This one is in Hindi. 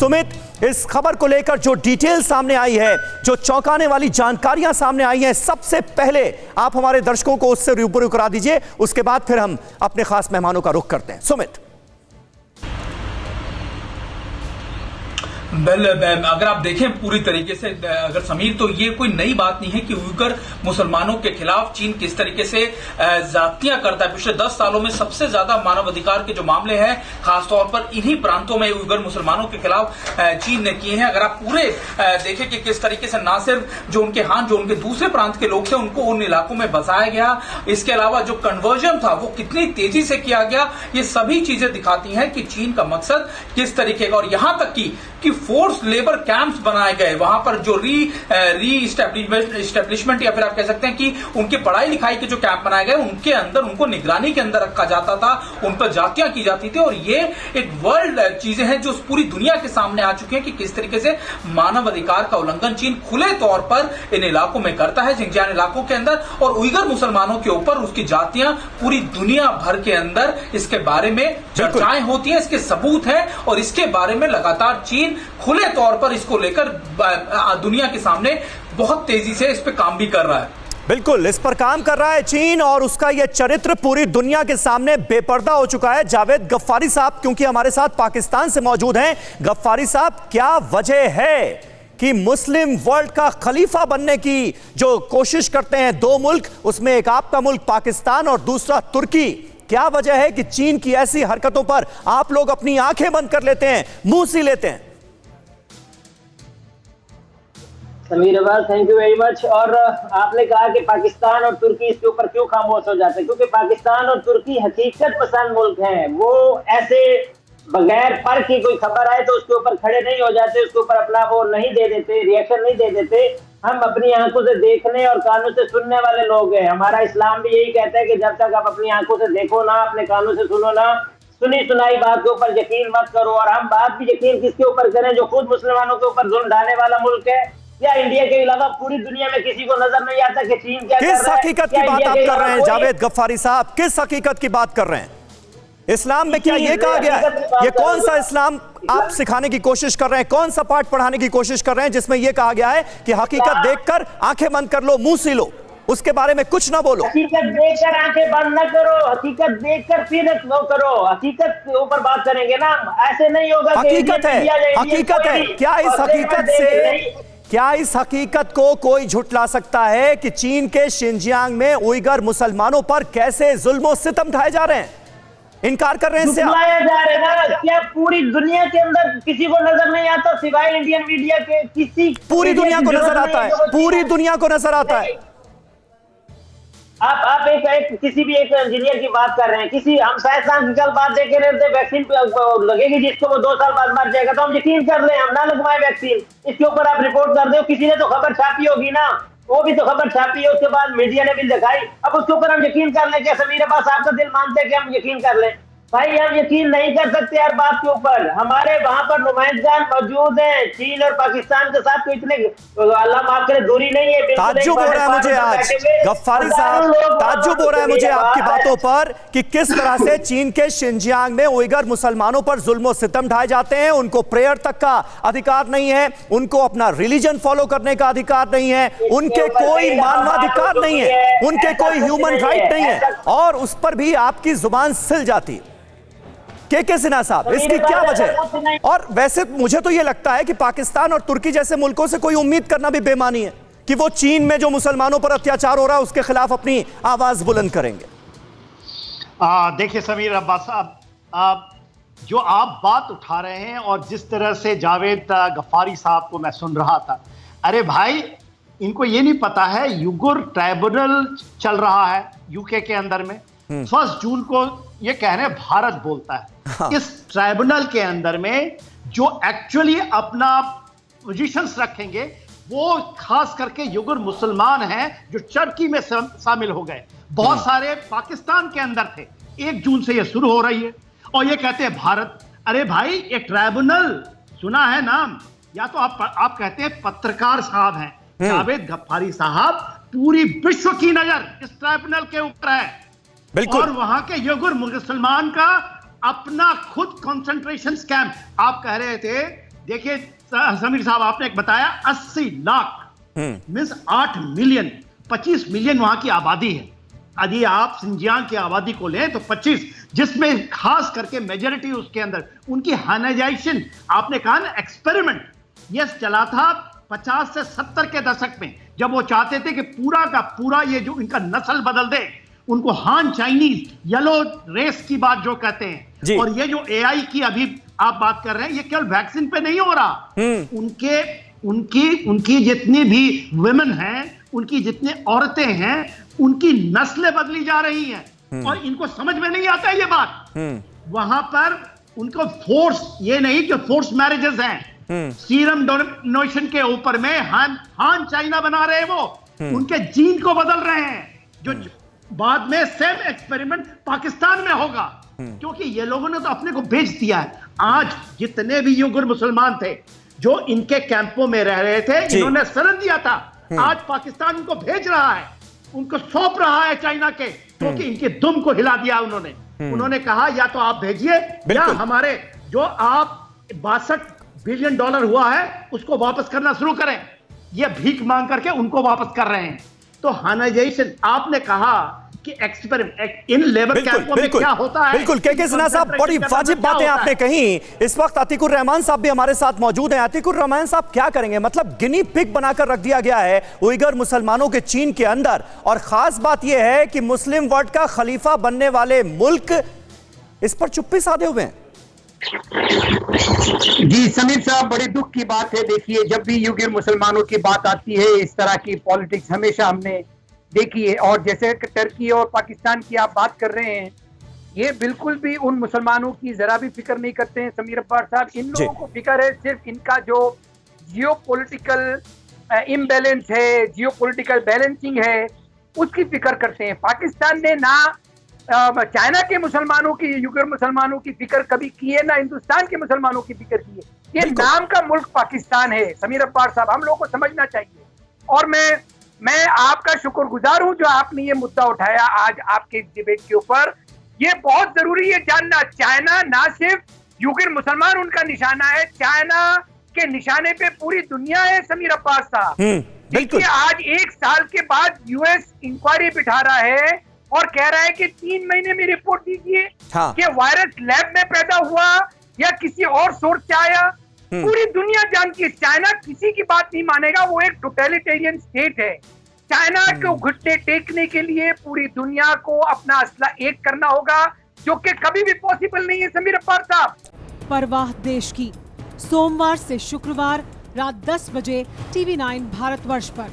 सुमित, इस खबर को लेकर जो डिटेल सामने आई है, जो चौंकाने वाली जानकारियां सामने आई हैं, सबसे पहले आप हमारे दर्शकों को उससे रूबरू करा दीजिए, उसके बाद फिर हम अपने खास मेहमानों का रुख करते हैं। सुमित। अगर आप देखें पूरी तरीके से अगर समीर, तो ये कोई नई बात नहीं है कि उइगर मुसलमानों के खिलाफ चीन किस तरीके से ज्यादतियां करता है। पिछले 10 सालों में सबसे ज्यादा मानवाधिकार के जो मामले हैं खासतौर पर इन्हीं प्रांतों में उइगर मुसलमानों के खिलाफ चीन ने किए हैं। अगर आप पूरे देखें कि किस तरीके से ना सिर्फ जो उनके दूसरे प्रांत के लोग थे उनको उन इलाकों में बसाया गया, इसके अलावा जो कन्वर्जन था वो कितनी तेजी से किया गया, ये सभी चीजें दिखाती हैं कि चीन का मकसद किस तरीके का। और यहां तक कि फोर्स लेबर कैंप्स बनाए गए, वहां पर जो री इस्टेब्लिशमेंट या फिर आप कह सकते हैं कि उनके पढ़ाई लिखाई के जो कैंप बनाए गए उनके अंदर उनको निगरानी के अंदर रखा जाता था, उन पर जातियां की जाती थी। और ये एक वर्ल्ड चीजें हैं जो पूरी दुनिया के सामने आ चुकी हैं कि किस तरीके से मानव अधिकार का उल्लंघन चीन खुले तौर पर इन इलाकों में करता है, जिंगजियांग इलाकों के अंदर। और उइगर मुसलमानों के ऊपर उसकी जातियां पूरी दुनिया भर के अंदर इसके बारे में चर्चाएं होती हैं, इसके सबूत हैं और इसके बारे में लगातार चीन खुले तौर पर इसको लेकर दुनिया के सामने बहुत तेजी से इस पे काम भी कर रहा है। बिल्कुल, इस पर काम कर रहा है चीन और उसका यह चरित्र पूरी दुनिया के सामने बेपर्दा हो चुका है। जावेद गफ्फारी साहब क्योंकि हमारे साथ पाकिस्तान से मौजूद हैं। गफ्फारी साहब, क्या वजह है कि मुस्लिम वर्ल्ड का खलीफा बनने की जो कोशिश करते हैं दो मुल्क, उसमें एक आपका मुल्क पाकिस्तान और दूसरा तुर्की, क्या वजह है कि चीन की ऐसी हरकतों पर आप लोग अपनी आंखें बंद कर लेते हैं, मुंह सी लेते हैं? Sameer Abbas, thank you very much. और आपने कहा कि पाकिस्तान और तुर्की इसके ऊपर क्यों खामोश हो जाते हैं, क्योंकि पाकिस्तान और तुर्की हकीकत पसंद मुल्क हैं। वो ऐसे बगैर पर की कोई खबर आए तो उसके ऊपर खड़े नहीं हो जाते, उसके ऊपर अपना वो नहीं दे देते, रिएक्शन नहीं दे देते। हम अपनी आंखों से देखने और कानों से सुनने वाले लोग हैं। हमारा इस्लाम भी यही कहता है कि जब तक आप अपनी आंखों से देखो ना, अपने कानों से सुनो ना, सुनी सुनाई बात के ऊपर यकीन मत करो। और हम बात भी यकीन किसके ऊपर करें, जो खुद मुसलमानों के ऊपर जुल्म ढाने वाला मुल्क है, या इंडिया के अलावा पूरी दुनिया में किसी को नजर नहीं आता कि चीन क्या कर रहा है। किस हकीकत की बात आप कर रहे हैं जावेद गफ्फारी साहब, किस हकीकत की बात कर रहे हैं? इस्लाम में क्या ये कहा गया है? ये कौन सा इस्लाम आप सिखाने की कोशिश कर रहे हैं, कौन सा पाठ पढ़ाने की कोशिश कर रहे हैं जिसमें यह कहा गया है कि हकीकत देखकर आंखें बंद कर लो, मुंह सी लो, उसके बारे में कुछ ना बोलो? हकीकत देखकर आंखें बंद न करो, हकीकत देखकर फिर वो करो, हकीकत के ऊपर बात करेंगे ना, ऐसे नहीं होगा। हकीकत है, हकीकत है। क्या इस हकीकत को कोई झुठला सकता है कि चीन के शिनजियांग में उइगर मुसलमानों पर कैसे जुल्म सितम ढाए जा रहे हैं? इनकार कर रहे हैं इससे? झुठलाया जा रहा है ना। क्या पूरी दुनिया के अंदर किसी को नजर नहीं आता सिवाय इंडियन मीडिया के? पूरी दुनिया को नजर आता है, पूरी दुनिया को नजर आता है। आप एक किसी भी एक इंजीनियर की बात कर रहे हैं, किसी हम साइंसदान की कल बात देख रहे थे, वैक्सीन लगेगी जिसको वो 2 साल बाद मर जाएगा, तो हम यकीन कर लें, हम ना लगवाएं वैक्सीन। इसके ऊपर आप रिपोर्ट कर दो, किसी ने तो खबर छापी होगी ना, वो भी तो खबर छापी है, उसके बाद मीडिया ने भी दिखाई। अब उसके ऊपर हम यकीन कर लें? क्या समीर अब्बास आपका दिल मानते हैं कि हम यकीन कर लें? भाई हम यकीन नहीं कर सकते हर बात के ऊपर। हमारे वहां पर नुमाइंदगान मौजूद हैं चीन और पाकिस्तान के साथ, तो इतने अल्लाह माफ करे दूरी नहीं है। ताज्जुब हो रहा है मुझे आज गफ्फारी साहब, ताज्जुब हो रहा है मुझे आपकी बातों पर कि किस तरह से चीन के शिनजियांग में उइगर मुसलमानों पर जुल्म सितम ढाए जाते हैं। उनको प्रेयर तक का अधिकार नहीं है, उनको अपना रिलीजन फॉलो करने का अधिकार नहीं है, उनके कोई मानवाधिकार नहीं है, उनके कोई ह्यूमन राइट नहीं है, और उस पर भी आपकी जुबान सिल जाती है। के सिन्हा साहब, इसकी क्या वजह है? और वैसे मुझे तो यह लगता है कि पाकिस्तान और तुर्की जैसे मुल्कों से कोई उम्मीद करना भी बेमानी है कि वो चीन में जो मुसलमानों पर अत्याचार हो रहा है उसके खिलाफ अपनी आवाज बुलंद करेंगे। देखिए समीर अब्बास साहब, जो आप बात उठा रहे हैं और जिस तरह से जावेद गफ्फारी साहब को मैं सुन रहा था, अरे भाई इनको ये नहीं पता है उइगर ट्राइब्यूनल चल रहा है यूके के अंदर में। 1 जून को ये कह रहे हैं भारत बोलता है। इस ट्राइब्यूनल के अंदर में जो एक्चुअली अपना पोजीशंस रखेंगे वो खास करके उइगर मुसलमान हैं जो टर्की में शामिल हो गए। बहुत सारे पाकिस्तान के अंदर थे। 1 जून से ये शुरू हो रही है और ये कहते हैं भारत। अरे भाई ये ट्राइब्यूनल सुना है नाम? या तो आप कहते हैं पत्रकार साहब हैं जावेद गफ्फारी साहब, पूरी विश्व की नजर इस ट्राइब्यूनल के ऊपर है। बिल्कुल। और वहां के उइगर मुसलमान का अपना खुद कंसंट्रेशन कैंप। आप कह रहे थे देखिए समीर साहब, आपने एक बताया 80 लाख मीन्स 8 मिलियन, 25 मिलियन वहां की आबादी है। यदि आप सिंजियांग की आबादी को लें तो 25, जिसमें खास करके मेजॉरिटी उसके अंदर उनकी हाइनाइजेशन, आपने कहा ना एक्सपेरिमेंट, ये चला था 50 से 70 के दशक में, जब वो चाहते थे कि पूरा का पूरा ये जो इनका नस्ल बदल दे, उनको हान चाइनीज येलो रेस की बात जो कहते हैं। और ये जो एआई की अभी आप बात कर रहे हैं, ये केवल वैक्सीन पे नहीं हो रहा, उनकी जितनी भी वुमेन हैं, उनकी जितनी औरतें हैं, उनकी नस्लें बदली जा रही हैं और इनको समझ में नहीं आता ये बात। वहां पर उनको फोर्स, ये नहीं कि फोर्स मैरिजेस हैं, सीरम डोनेशन के ऊपर में हान चाइना बना रहे हैं, वो उनके जीन को बदल रहे हैं, जो बाद में सेम एक्सपेरिमेंट पाकिस्तान में होगा, क्योंकि ये लोगों ने तो अपने को बेच दिया है। आज जितने भी युगुर मुसलमान थे जो इनके कैंपों में रह रहे थे, इन्होंने शरण दिया था, आज पाकिस्तान उनको भेज रहा है, उनको सौंप रहा है चाइना के, क्योंकि इनके दुम को हिला दिया उन्होंने कहा या तो आप भेजिए या हमारे जो आप 62 बिलियन डॉलर हुआ है उसको वापस करना शुरू करें। ये भीख मांग करके उनको वापस कर रहे हैं। तो हाइनाइजेशन, आपने कहा कि एक्सपेरिमेंट इन लेबर कैंपों में क्या होता है। बिल्कुल के सिन्हा साहब, बड़ी वाजिब बातें आपने कही। इस वक्त अतीकुर रहमान साहब भी हमारे साथ मौजूद हैं। अतीकुर रहमान साहब, क्या करेंगे? मतलब गिनी पिग बनाकर रख दिया गया है उइगर मुसलमानों के चीन के अंदर, और खास बात यह है कि मुस्लिम वर्ल्ड का खलीफा बनने वाले मुल्क इस पर चुप्पी साधे हुए हैं। जी समीर साहब, बड़े दुख की बात है। देखिए, जब भी उइगर मुसलमानों की बात आती है, इस तरह की पॉलिटिक्स हमेशा हमने देखी है। और जैसे टर्की और पाकिस्तान की आप बात कर रहे हैं, ये बिल्कुल भी उन मुसलमानों की जरा भी फिक्र नहीं करते हैं समीर अब्बार साहब। इन लोगों को फिक्र है सिर्फ इनका जो जियोपॉलिटिकल इम्बैलेंस है, जियोपॉलिटिकल बैलेंसिंग है, उसकी फिक्र करते हैं। पाकिस्तान ने ना चाइना के मुसलमानों की, उइगर मुसलमानों की फिक्र कभी की है, ना हिंदुस्तान के मुसलमानों की फिक्र की है। ये नाम का मुल्क पाकिस्तान है समीर अब्बार साहब, हम लोगों को समझना चाहिए। और मैं आपका शुक्रगुजार हूं जो आपने ये मुद्दा उठाया आज आपके डिबेट के ऊपर। ये बहुत जरूरी है जानना, चाइना ना सिर्फ उइगर मुसलमान उनका निशाना है, चाइना के निशाने पे पूरी दुनिया है समीर अब्बास साहब। देखिए, आज 1 साल के बाद यूएस इंक्वायरी बिठा रहा है और कह रहा है कि 3 महीने में रिपोर्ट दीजिए कि वायरस लैब में पैदा हुआ या किसी और सोर्स से आया। पूरी दुनिया जानती है, चाइना किसी की बात नहीं मानेगा, वो एक टोटलिटेरियन स्टेट है। चाइना को घुटने टेकने के लिए पूरी दुनिया को अपना असला एक करना होगा, जो कि कभी भी पॉसिबल नहीं है समीर अब्बार साहब। परवाह देश की, सोमवार से शुक्रवार रात 10 बजे TV9 भारतवर्ष पर।